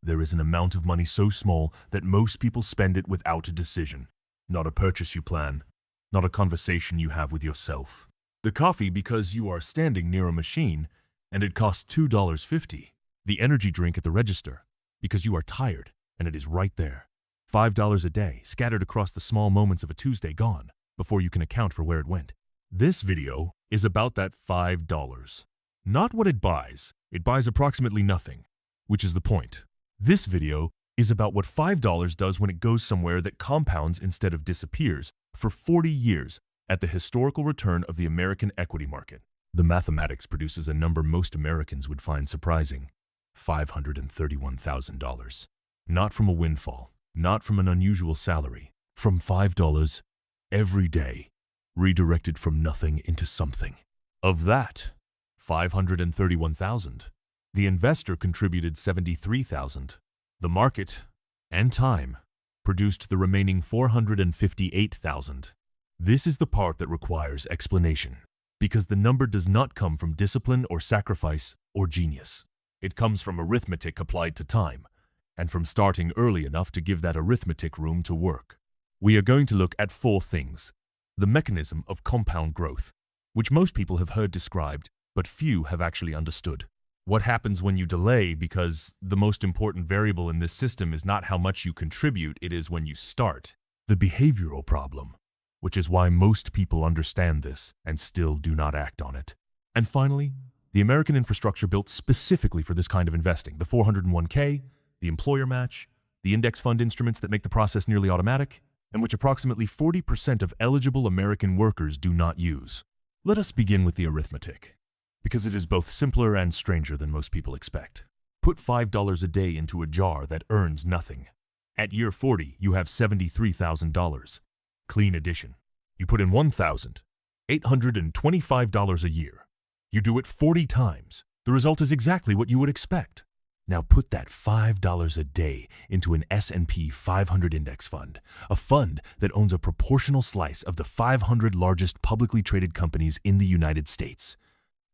There is an amount of money so small that most people spend it without a decision. Not a purchase you plan, not a conversation you have with yourself. The coffee because you are standing near a machine and it costs $2.50. The energy drink at the register because you are tired and it is right there. $5 a day scattered across the small moments of a Tuesday gone before you can account for where it went. This video is about that $5. Not what it buys approximately nothing, which is the point. This video is about what $5 does when it goes somewhere that compounds instead of disappears for 40 years at the historical return of the American equity market. The mathematics produces a number most Americans would find surprising: $531,000. Not from a windfall, not from an unusual salary, from $5 every day, redirected from nothing into something. Of that, $531,000. The investor contributed $73,000. The market and time produced the remaining $458,000. This is the part that requires explanation, because the number does not come from discipline or sacrifice or genius. It comes from arithmetic applied to time, and from starting early enough to give that arithmetic room to work. We are going to look at 4 things. The mechanism of compound growth, which most people have heard described, but few have actually understood. What happens when you delay, because the most important variable in this system is not how much you contribute, it is when you start. The behavioral problem, which is why most people understand this and still do not act on it. And finally, the American infrastructure built specifically for this kind of investing, the 401k, the employer match, the index fund instruments that make the process nearly automatic, and which approximately 40% of eligible American workers do not use. Let us begin with the arithmetic, because it is both simpler and stranger than most people expect. Put $5 a day into a jar that earns nothing. At year 40, you have $73,000. Clean addition. You put in $1,825 a year. You do it 40 times. The result is exactly what you would expect. Now put that $5 a day into an S&P 500 index fund, a fund that owns a proportional slice of the 500 largest publicly traded companies in the United States.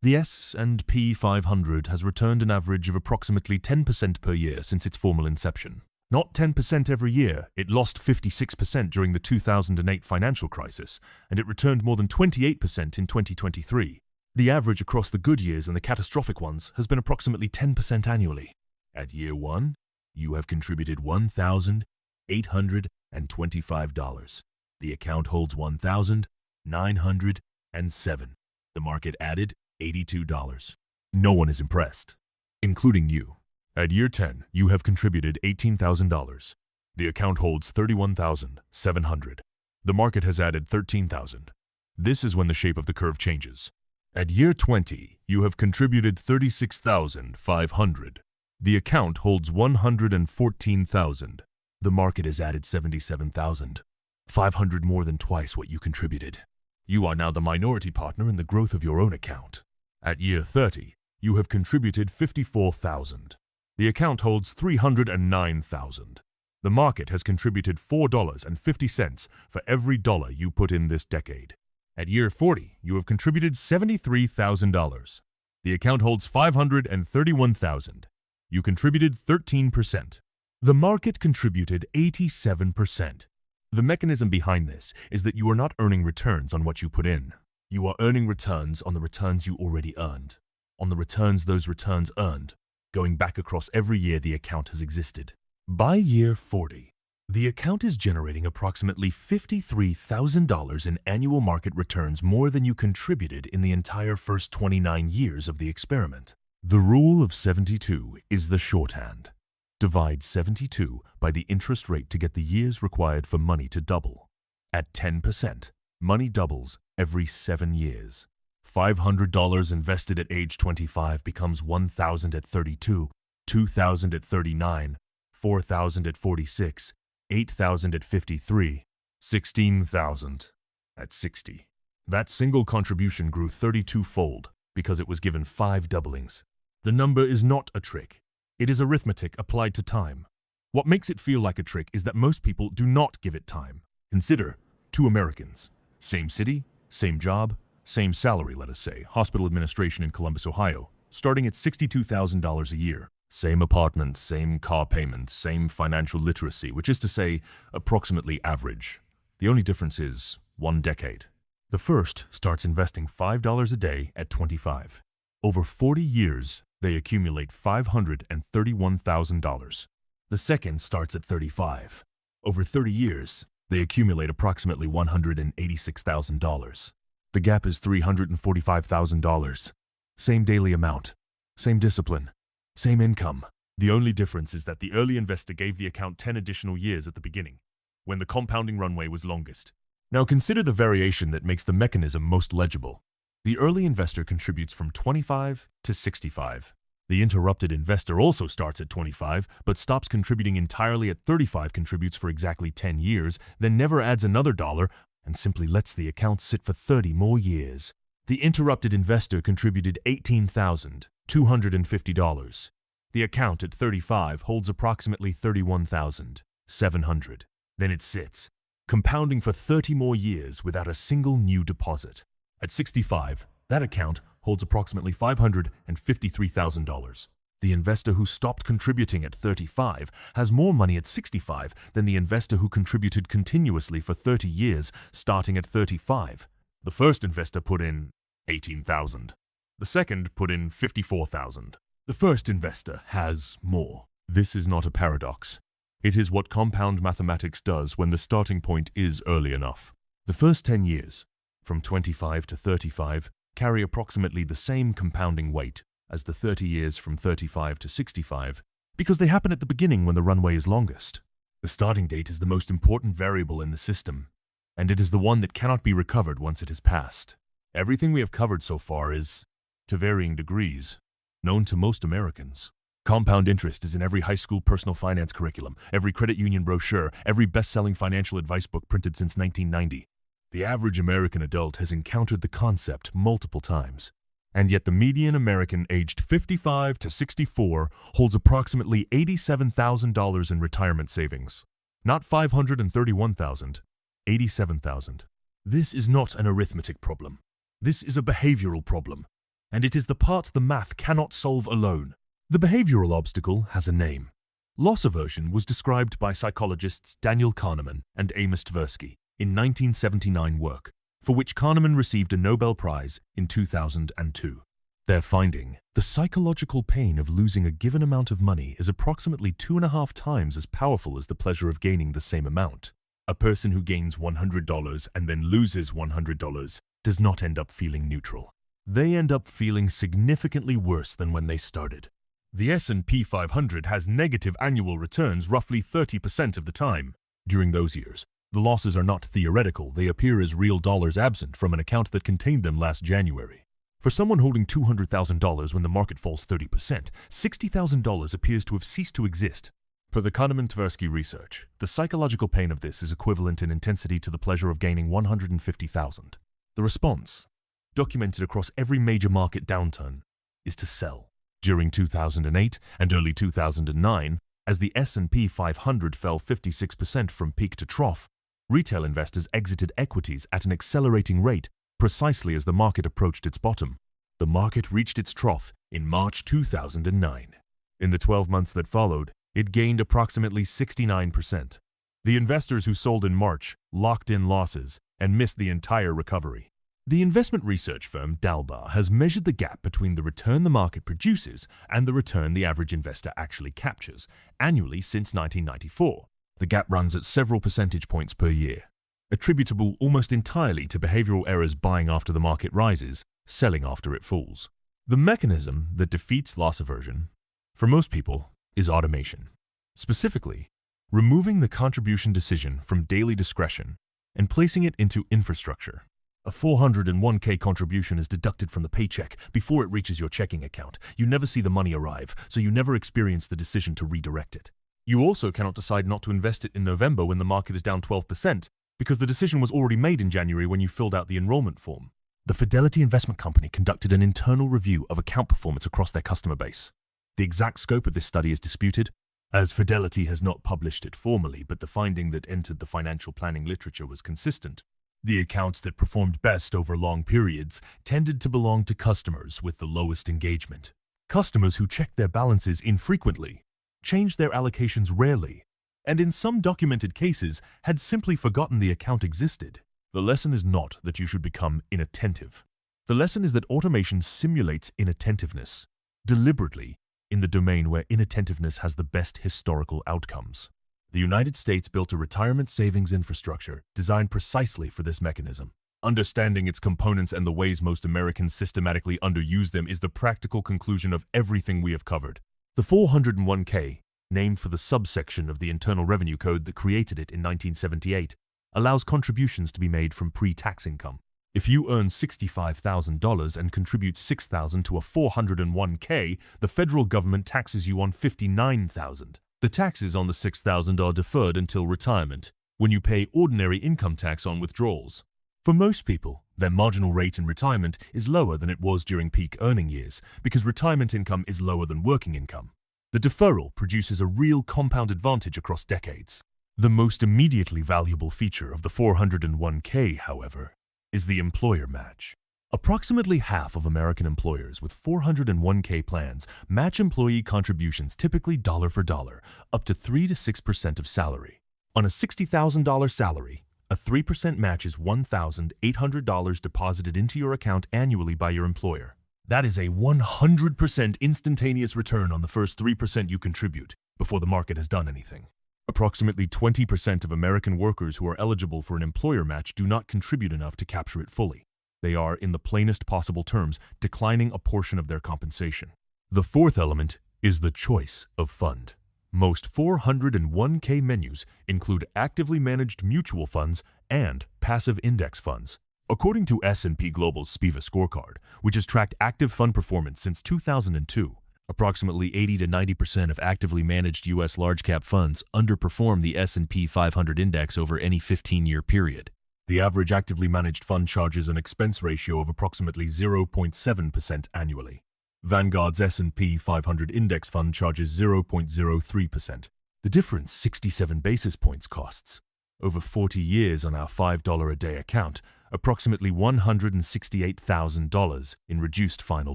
The S&P 500 has returned an average of approximately 10% per year since its formal inception. Not 10% every year, it lost 56% during the 2008 financial crisis, and it returned more than 28% in 2023. The average across the good years and the catastrophic ones has been approximately 10% annually. At year 1, you have contributed $1,825. The account holds $1,907. The market added $82. No one is impressed, including you. At year 10, you have contributed $18,000. The account holds $31,700. The market has added $13,000. This is when the shape of the curve changes. At year 20, you have contributed $36,500. The account holds $114,000. The market has added $77,000. $500 more than twice what you contributed. You are now the minority partner in the growth of your own account. At year 30, you have contributed $54,000. The account holds $309,000. The market has contributed $4.50 for every dollar you put in this decade. At year 40, you have contributed $73,000. The account holds $531,000. You contributed 13%. The market contributed 87%. The mechanism behind this is that you are not earning returns on what you put in. You are earning returns on the returns you already earned, on the returns those returns earned, going back across every year the account has existed. By year 40, the account is generating approximately $53,000 in annual market returns more than you contributed in the entire first 29 years of the experiment. The rule of 72 is the shorthand. Divide 72 by the interest rate to get the years required for money to double. At 10%, money doubles every 7 years. $500 invested at age 25 becomes $1,000 at 32, $2,000 at 39, $4,000 at 46, $8,000 at 53, $16,000 at 60. That single contribution grew 32-fold because it was given 5 doublings. The number is not a trick. It is arithmetic applied to time. What makes it feel like a trick is that most people do not give it time. Consider 2 Americans, same city, same job, same salary, let us say, hospital administration in Columbus, Ohio, starting at $62,000 a year. Same apartment, same car payment, same financial literacy, which is to say, approximately average. The only difference is 1 decade. The first starts investing $5 a day at 25. Over 40 years, they accumulate $531,000. The second starts at 35. Over 30 years, they accumulate approximately $186,000. The gap is $345,000. Same daily amount, same discipline, same income. The only difference is that the early investor gave the account 10 additional years at the beginning, when the compounding runway was longest. Now consider the variation that makes the mechanism most legible. The early investor contributes from 25 to 65. The interrupted investor also starts at 25, but stops contributing entirely at 35, contributes for exactly 10 years, then never adds another dollar, and simply lets the account sit for 30 more years. The interrupted investor contributed $18,250. The account at 35 holds approximately $31,700. Then it sits, compounding for 30 more years without a single new deposit. At 65, that account holds approximately $553,000. The investor who stopped contributing at 35 has more money at 65 than the investor who contributed continuously for 30 years, starting at 35. The first investor put in $18,000. The second put in $54,000. The first investor has more. This is not a paradox. It is what compound mathematics does when the starting point is early enough. The first 10 years, from 25 to 35, carry approximately the same compounding weight as the 30 years from 35 to 65, because they happen at the beginning when the runway is longest. The starting date is the most important variable in the system, and it is the one that cannot be recovered once it has passed. Everything we have covered so far is, to varying degrees, known to most Americans. Compound interest is in every high school personal finance curriculum, every credit union brochure, every best-selling financial advice book printed since 1990. The average American adult has encountered the concept multiple times, and yet the median American aged 55 to 64 holds approximately $87,000 in retirement savings. Not $531,000, $87,000. This is not an arithmetic problem. This is a behavioral problem, and it is the part the math cannot solve alone. The behavioral obstacle has a name. Loss aversion was described by psychologists Daniel Kahneman and Amos Tversky in 1979 work, for which Kahneman received a Nobel Prize in 2002. Their finding, the psychological pain of losing a given amount of money is approximately 2.5 times as powerful as the pleasure of gaining the same amount. A person who gains $100 and then loses $100 does not end up feeling neutral. They end up feeling significantly worse than when they started. The S&P 500 has negative annual returns roughly 30% of the time. During those years, the losses are not theoretical, they appear as real dollars absent from an account that contained them last January. For someone holding $200,000 when the market falls 30%, $60,000 appears to have ceased to exist. Per the Kahneman-Tversky research, the psychological pain of this is equivalent in intensity to the pleasure of gaining $150,000. The response, documented across every major market downturn, is to sell. During 2008 and early 2009, as the S&P 500 fell 56% from peak to trough, retail investors exited equities at an accelerating rate precisely as the market approached its bottom. The market reached its trough in March 2009. In the 12 months that followed, it gained approximately 69%. The investors who sold in March locked in losses and missed the entire recovery. The investment research firm Dalbar has measured the gap between the return the market produces and the return the average investor actually captures annually since 1994. The gap runs at several percentage points per year, attributable almost entirely to behavioral errors: buying after the market rises, selling after it falls. The mechanism that defeats loss aversion, for most people, is automation. Specifically, removing the contribution decision from daily discretion and placing it into infrastructure. A 401k contribution is deducted from the paycheck before it reaches your checking account. You never see the money arrive, so you never experience the decision to redirect it. You also cannot decide not to invest it in November when the market is down 12%, because the decision was already made in January when you filled out the enrollment form. The Fidelity Investment Company conducted an internal review of account performance across their customer base. The exact scope of this study is disputed, as Fidelity has not published it formally, but the finding that entered the financial planning literature was consistent. The accounts that performed best over long periods tended to belong to customers with the lowest engagement. Customers who check their balances infrequently, change their allocations rarely, and in some documented cases had simply forgotten the account existed. The lesson is not that you should become inattentive. The lesson is that automation simulates inattentiveness, deliberately, in the domain where inattentiveness has the best historical outcomes. The United States built a retirement savings infrastructure designed precisely for this mechanism. Understanding its components and the ways most Americans systematically underuse them is the practical conclusion of everything we have covered. The 401k, named for the subsection of the Internal Revenue Code that created it in 1978, allows contributions to be made from pre-tax income. If you earn $65,000 and contribute $6,000 to a 401k, the federal government taxes you on $59,000. The taxes on the $6,000 are deferred until retirement, when you pay ordinary income tax on withdrawals. For most people, their marginal rate in retirement is lower than it was during peak earning years because retirement income is lower than working income. The deferral produces a real compound advantage across decades. The most immediately valuable feature of the 401k, however, is the employer match. Approximately half of American employers with 401k plans match employee contributions typically dollar for dollar, up to 3 to 6% of salary. On a $60,000 salary, a 3% match is $1,800 deposited into your account annually by your employer. That is a 100% instantaneous return on the first 3% you contribute before the market has done anything. Approximately 20% of American workers who are eligible for an employer match do not contribute enough to capture it fully. They are, in the plainest possible terms, declining a portion of their compensation. The fourth element is the choice of fund. Most 401k menus include actively managed mutual funds and passive index funds. According to S&P Global's SPIVA scorecard, which has tracked active fund performance since 2002, approximately 80 to 90% of actively managed U.S. large-cap funds underperform the S&P 500 index over any 15-year period. The average actively managed fund charges an expense ratio of approximately 0.7% annually. Vanguard's S&P 500 index fund charges 0.03%. The difference, 67 basis points, costs. Over 40 years on our $5 a day account, approximately $168,000 in reduced final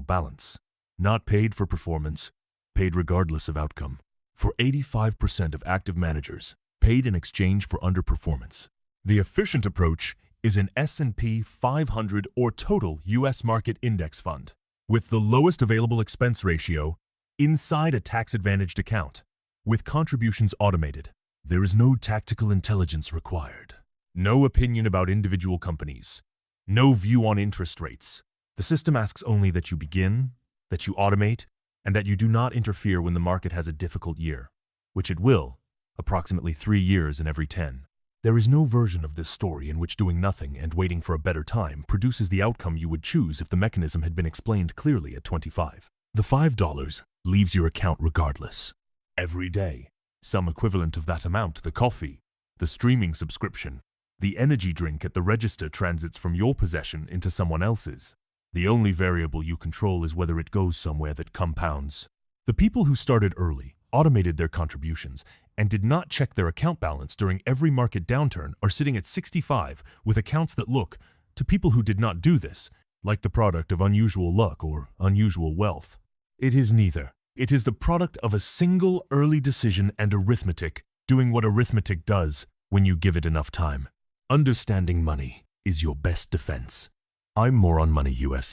balance. Not paid for performance, paid regardless of outcome. For 85% of active managers, paid in exchange for underperformance. The efficient approach is an S&P 500 or total U.S. market index fund, with the lowest available expense ratio inside a tax-advantaged account, with contributions automated. There is no tactical intelligence required, no opinion about individual companies, no view on interest rates. The system asks only that you begin, that you automate, and that you do not interfere when the market has a difficult year, which it will, approximately 3 years in every 10. There is no version of this story in which doing nothing and waiting for a better time produces the outcome you would choose if the mechanism had been explained clearly at 25. The $5 leaves your account regardless. Every day, some equivalent of that amount, the coffee, the streaming subscription, the energy drink at the register transits from your possession into someone else's. The only variable you control is whether it goes somewhere that compounds. The people who started early, automated their contributions, and did not check their account balance during every market downturn are sitting at 65 with accounts that look, to people who did not do this, like the product of unusual luck or unusual wealth. It is neither. It is the product of a single early decision and arithmetic doing what arithmetic does when you give it enough time. Understanding money is your best defense. I'm More on Money USA.